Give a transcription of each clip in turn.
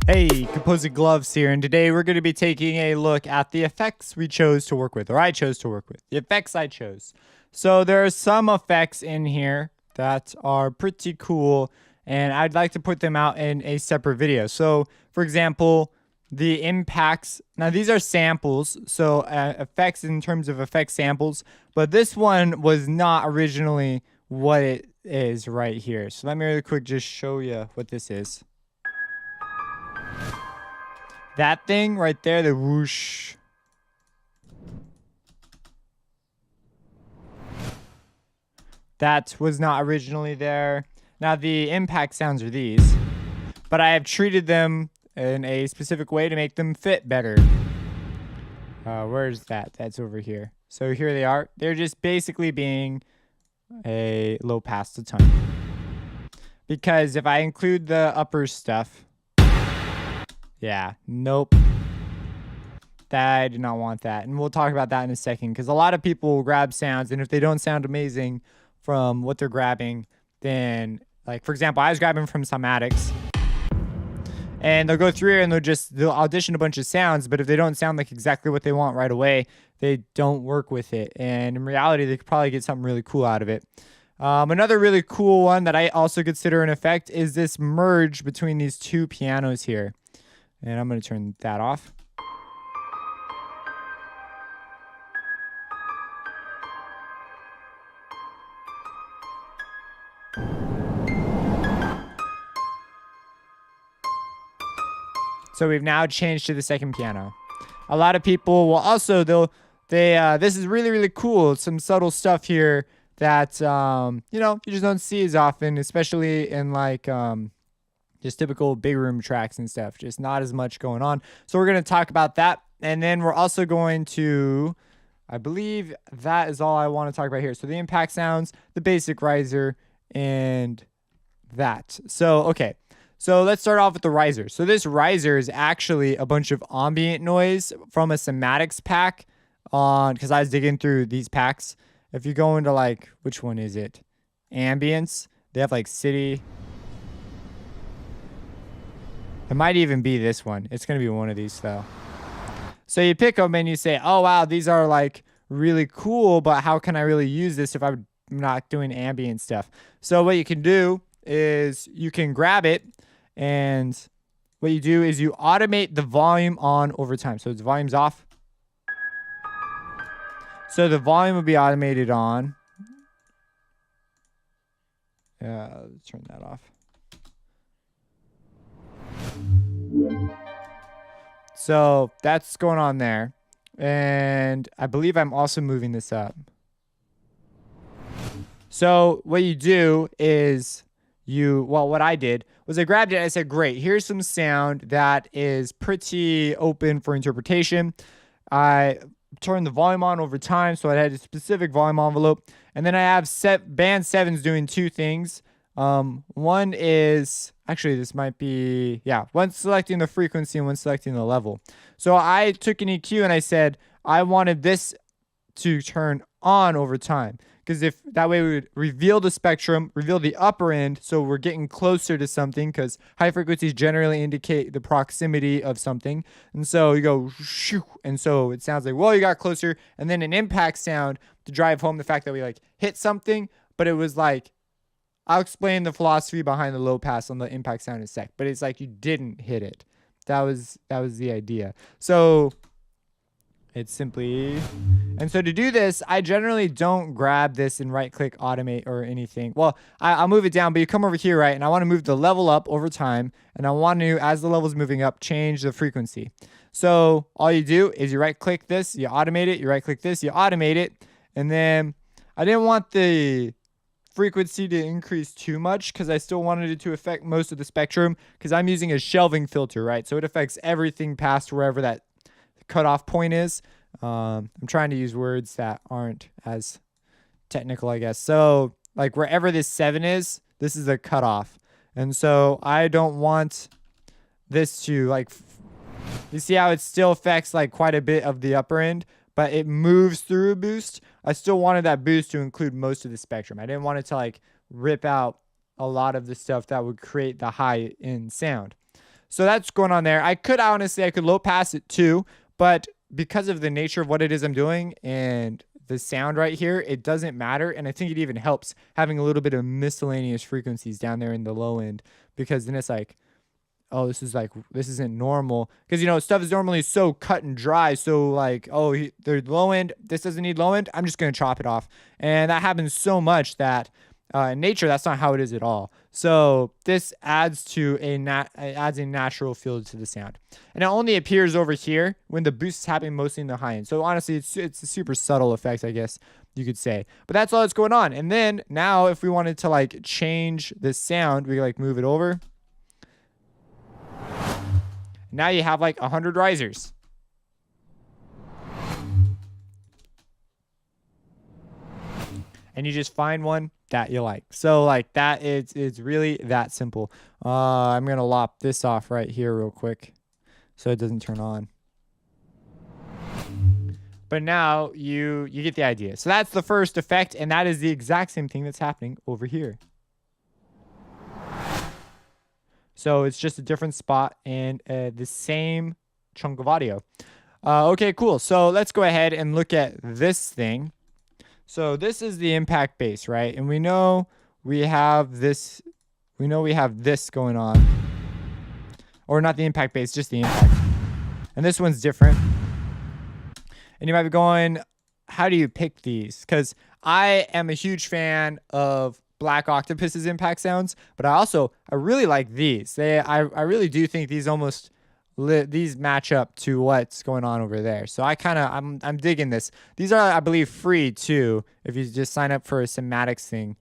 Hey, Composite Gloves here, and today we're going to be taking a look at the effects we chose to work with, or I chose to work with, the effects I chose. So there are some effects in here that are pretty cool, and I'd like to put them out in a separate video. So, for example, the impacts. Now, these are samples, so effects in terms of effect samples, but this one was not originally what it is right here. So let me really quick just show you what this is. That thing right there, the whoosh. That was not originally there. Now the impact sounds are these, but I have treated them in a specific way to make them fit better. Where's that? That's over here. So here they are. They're just basically being a low pass to tone. Because if I include the upper stuff, yeah, nope. I do not want that. And we'll talk about that in a second, because a lot of people will grab sounds, and if they don't sound amazing from what they're grabbing, then, like, for example, I was grabbing from Cymatics, and they'll go through here and they'll audition a bunch of sounds, but if they don't sound like exactly what they want right away, they don't work with it. And in reality, they could probably get something really cool out of it. Another really cool one that I also consider an effect is this merge between these two pianos here. And I'm going to turn that off. So we've now changed to the second piano. A lot of people will also, this is really, really cool. Some subtle stuff here that, you just don't see as often, especially in like, just typical big room tracks and stuff. Just not as much going on. So we're going to talk about that. And then we're also going to, I believe that is all I want to talk about here. So the impact sounds, the basic riser, and that. So, okay. So let's start off with the riser. So this riser is actually a bunch of ambient noise from a Cymatics pack because I was digging through these packs. If you go into like, which one is it? Ambience. They have like city. It might even be this one. It's going to be one of these though. So you pick them and you say, oh, wow, these are like really cool, but how can I really use this if I'm not doing ambient stuff? So what you can do is you can grab it, and what you do is you automate the volume on over time. So its volume's off. So the volume will be automated on. Let's turn that off. So that's going on there. And I believe I'm also moving this up. So what you do is what I did was I grabbed it and I said, great, here's some sound that is pretty open for interpretation. I turned the volume on over time, so I had a specific volume envelope. And then I have band 7's doing two things. One is, actually this might be, one's selecting the frequency and one's selecting the level. So I took an EQ and I said, I wanted this to turn on over time. Because if that way we would reveal the spectrum, reveal the upper end, so we're getting closer to something, because high frequencies generally indicate the proximity of something. And so you go shoo, and so it sounds like, well, you got closer. And then an impact sound to drive home the fact that we like hit something, but it was like, I'll explain the philosophy behind the low pass on the impact sound in a sec, but it's like you didn't hit it. That was the idea. So it's simply, and so to do this, I generally don't grab this and right click automate or anything. Well, I'll move it down, but you come over here, right? And I want to move the level up over time. And I want to, as the level's moving up, change the frequency. So all you do is you right click this, you automate it, you right click this, you automate it. And then I didn't want the frequency to increase too much because I still wanted it to affect most of the spectrum, because I'm using a shelving filter, right? So it affects everything past wherever that cutoff point is. I'm trying to use words that aren't as technical, I guess. So like wherever this 7 is, this is a cutoff. And so I don't want this to like, you see how it still affects like quite a bit of the upper end, but it moves through a boost. I still wanted that boost to include most of the spectrum. I didn't want it to like rip out a lot of the stuff that would create the high end sound. So that's going on there. I could low pass it too, but because of the nature of what it is I'm doing and the sound right here, it doesn't matter. And I think it even helps having a little bit of miscellaneous frequencies down there in the low end, because then it's like, oh, this isn't normal. Because, stuff is normally so cut and dry. So like, oh, the low end, this doesn't need low end. I'm just going to chop it off. And that happens so much that in nature, that's not how it is at all. So this adds a natural feel to the sound. And it only appears over here when the boost is happening mostly in the high end. So honestly, it's a super subtle effect, I guess you could say. But that's all that's going on. And then now if we wanted to like change the sound, we like move it over. Now you have like 100 risers. And you just find one that you like. So like that it's really that simple. I'm going to lop this off right here real quick so it doesn't turn on. But now you get the idea. So that's the first effect, and that is the exact same thing that's happening over here. So it's just a different spot and the same chunk of audio. Okay, cool. So let's go ahead and look at this thing. So this is the impact bass, right? And we know we have this. We know we have this going on. Or not the impact bass, just the impact. And this one's different. And you might be going, how do you pick these? Because I am a huge fan of Black Octopus's impact sounds, but I really like these. I really do think these these match up to what's going on over there. So I'm digging this. These are, I believe, free too if you just sign up for a Cymatics thing.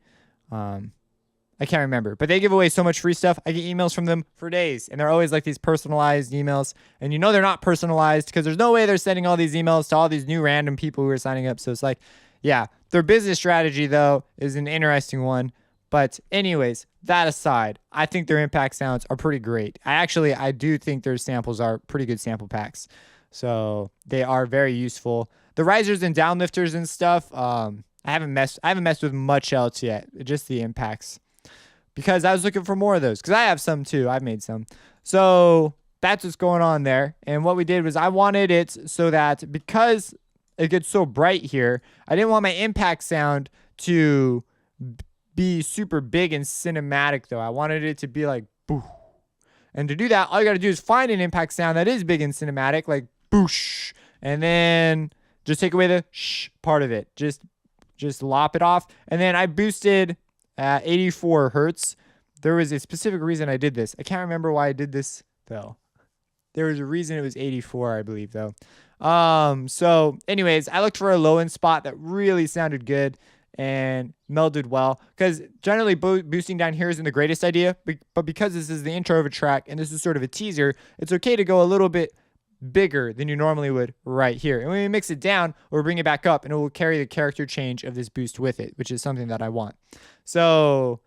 I can't remember, but they give away so much free stuff. I get emails from them for days, and they're always like these personalized emails, and they're not personalized because there's no way they're sending all these emails to all these new random people who are signing up. So it's like, yeah, their business strategy though is an interesting one. But anyways, that aside, I think their impact sounds are pretty great. I do think their samples are pretty good sample packs. So they are very useful. The risers and downlifters and stuff, I haven't messed with much else yet. Just the impacts. Because I was looking for more of those. Because I have some too. I've made some. So that's what's going on there. And what we did was I wanted it so that because it gets so bright here, I didn't want my impact sound to be super big and cinematic though. I wanted it to be like boo. And to do that, all you got to do is find an impact sound that is big and cinematic, like boosh. And then just take away the shh part of it. Just lop it off. And then I boosted 84 hertz. There was a specific reason I did this. I can't remember why I did this though. There was a reason it was 84, I believe though. So anyways, I looked for a low end spot that really sounded good and melded well, because generally boosting down here isn't the greatest idea, but because this is the intro of a track and this is sort of a teaser, it's okay to go a little bit bigger than you normally would right here. And when we mix it down, we'll bring it back up and it will carry the character change of this boost with it, which is something that I want. So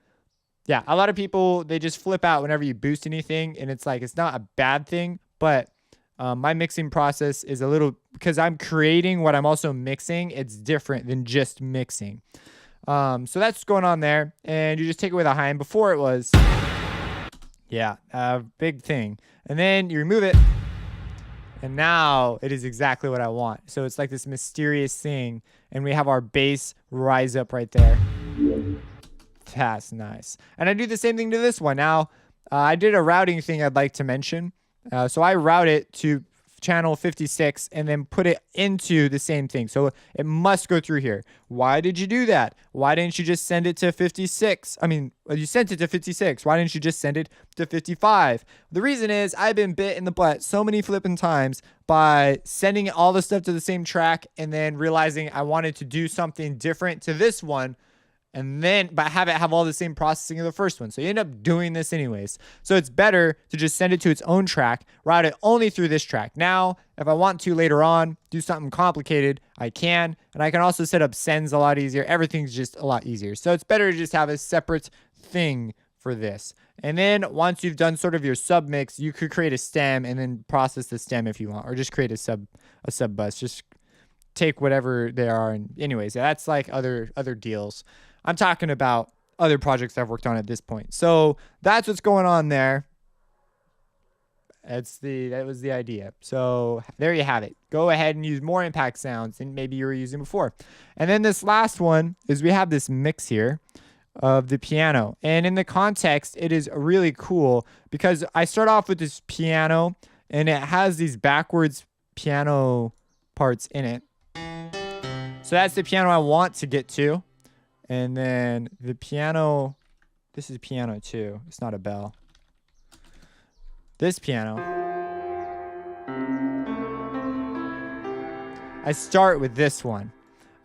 yeah, a lot of people, they just flip out whenever you boost anything, and it's like, it's not a bad thing, but my mixing process is a little, because I'm creating what I'm also mixing, it's different than just mixing. So that's what's going on there. And you just take away the high end. Before it was, yeah, a big thing. And then you remove it. And now it is exactly what I want. So it's like this mysterious thing. And we have our bass rise up right there. That's nice. And I do the same thing to this one. Now, I did a routing thing I'd like to mention. So I route it to channel 56 and then put it into the same thing. So it must go through here. Why did you do that? Why didn't you just send it to 56? I mean, you sent it to 56. Why didn't you just send it to 55? The reason is I've been bit in the butt so many flipping times by sending all the stuff to the same track and then realizing I wanted to do something different to this one, and then but have it have all the same processing of the first one. So you end up doing this anyways. So it's better to just send it to its own track, route it only through this track. Now, if I want to later on do something complicated, I can. And I can also set up sends a lot easier. Everything's just a lot easier. So it's better to just have a separate thing for this. And then once you've done sort of your sub mix, you could create a stem and then process the stem if you want, or just create a sub bus. Just take whatever they are. And anyways, that's like other deals. I'm talking about other projects I've worked on at this point. So that's what's going on there. That was the idea. So there you have it. Go ahead and use more impact sounds than maybe you were using before. And then this last one is we have this mix here of the piano. And in the context, it is really cool because I start off with this piano and it has these backwards piano parts in it. So that's the piano I want to get to. And then the piano, this is piano 2. It's not a bell. This piano, I start with this one.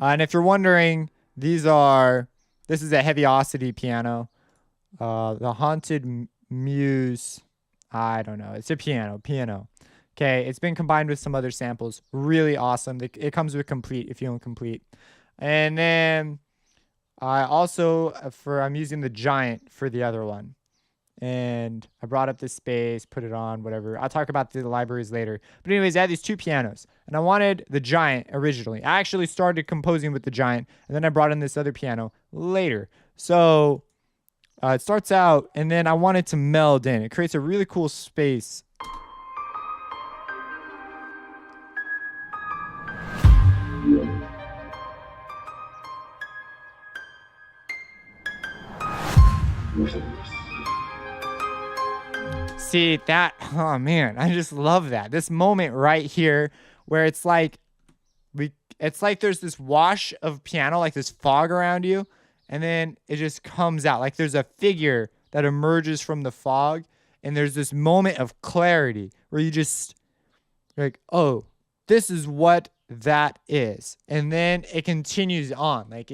And if you're wondering, this is a Heaviosity piano. The Haunted Muse, I don't know. It's a piano. Okay, it's been combined with some other samples. Really awesome. It comes with complete if you own complete. And then I also, I'm using the Giant for the other one. And I brought up this space, put it on, whatever. I'll talk about the libraries later. But anyways, I had these 2 pianos. And I wanted the Giant originally. I actually started composing with the Giant. And then I brought in this other piano later. So it starts out, and then I want it to meld in. It creates a really cool space. See that? Oh man, I just love that. This moment right here where it's like there's this wash of piano, like this fog around you, and then it just comes out. Like there's a figure that emerges from the fog, and there's this moment of clarity where you're like, oh, this is what that is. And then it continues on. Like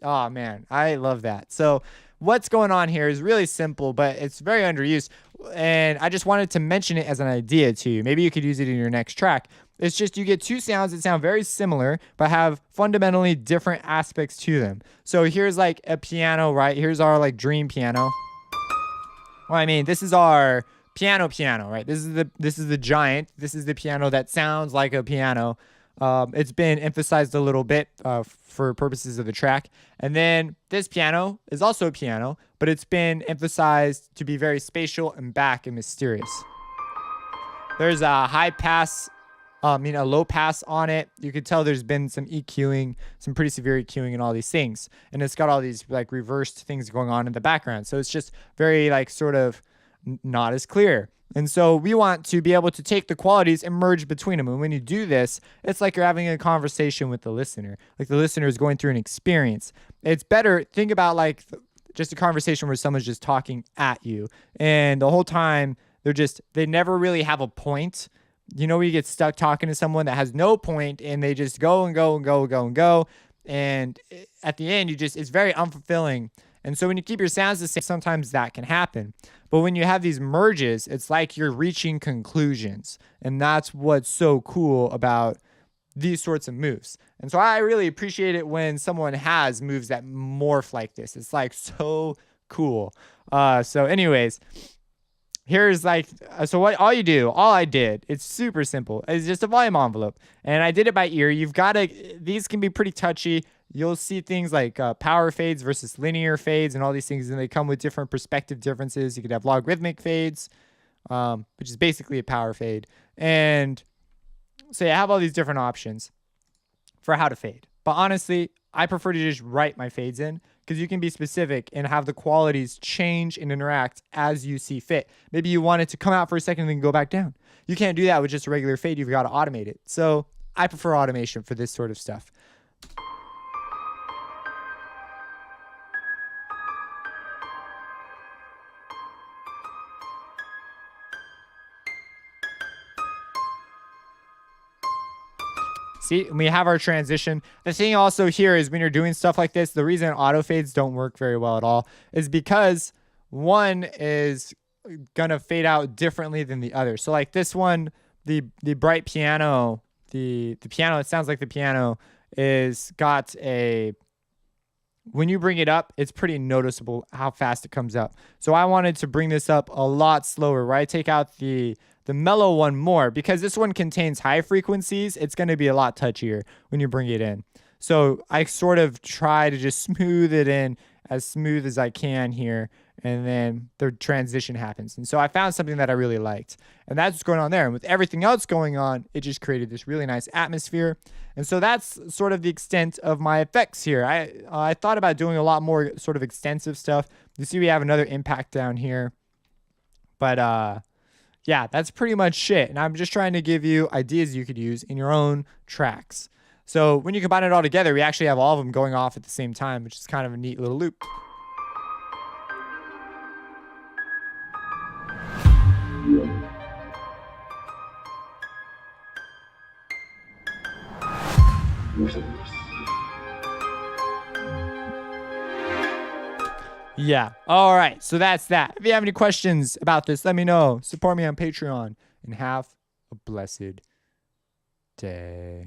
oh man, I love that. So what's going on here is really simple, but it's very underused. And I just wanted to mention it as an idea to you. Maybe you could use it in your next track. It's just you get 2 sounds that sound very similar, but have fundamentally different aspects to them. So here's like a piano, right? Here's our like dream piano. Well, I mean, this is our piano, right? This is the Giant. This is the piano that sounds like a piano. It's been emphasized a little bit for purposes of the track. And then this piano is also a piano, but it's been emphasized to be very spatial and back and mysterious. There's a high pass, a low pass on it. You could tell there's been some EQing, some pretty severe EQing and all these things. And it's got all these like reversed things going on in the background. So it's just very like sort of not as clear. And so we want to be able to take the qualities and merge between them. And when you do this, it's like you're having a conversation with the listener. Like the listener is going through an experience. It's better, think about like just a conversation where someone's just talking at you. And the whole time, they never really have a point. You know, you get stuck talking to someone that has no point and they just go and go and go and go and go. And at the end, it's very unfulfilling. And so when you keep your sounds the same, sometimes that can happen. But when you have these merges, it's like you're reaching conclusions. And that's what's so cool about these sorts of moves. And so I really appreciate it when someone has moves that morph like this. It's like so cool. So anyways, here's like, so what all I did, it's super simple. It's just a volume envelope. And I did it by ear. These can be pretty touchy. You'll see things like power fades versus linear fades and all these things, and they come with different perspective differences. You could have logarithmic fades, which is basically a power fade. And so you have all these different options for how to fade. But honestly, I prefer to just write my fades in because you can be specific and have the qualities change and interact as you see fit. Maybe you want it to come out for a second and then go back down. You can't do that with just a regular fade. You've got to automate it. So I prefer automation for this sort of stuff. See, we have our transition. The thing also here is when you're doing stuff like this, the reason auto fades don't work very well at all is because one is going to fade out differently than the other. So like this one, the bright piano, the piano, it sounds like the piano is got when you bring it up, it's pretty noticeable how fast it comes up. So I wanted to bring this up a lot slower, where I take out the mellow one more, because this one contains high frequencies. It's going to be a lot touchier when you bring it in. So I sort of try to just smooth it in as smooth as I can here. and then the transition happens. And so I found something that I really liked, and that's what's going on there. And with everything else going on, it just created this really nice atmosphere. And so that's sort of the extent of my effects here. I thought about doing a lot more sort of extensive stuff. You see we have another impact down here, but yeah, that's pretty much it. And I'm just trying to give you ideas you could use in your own tracks. So when you combine it all together, we actually have all of them going off at the same time, which is kind of a neat little loop. Yeah. All right. So that's that. If you have any questions about this, let me know. Support me on Patreon and have a blessed day.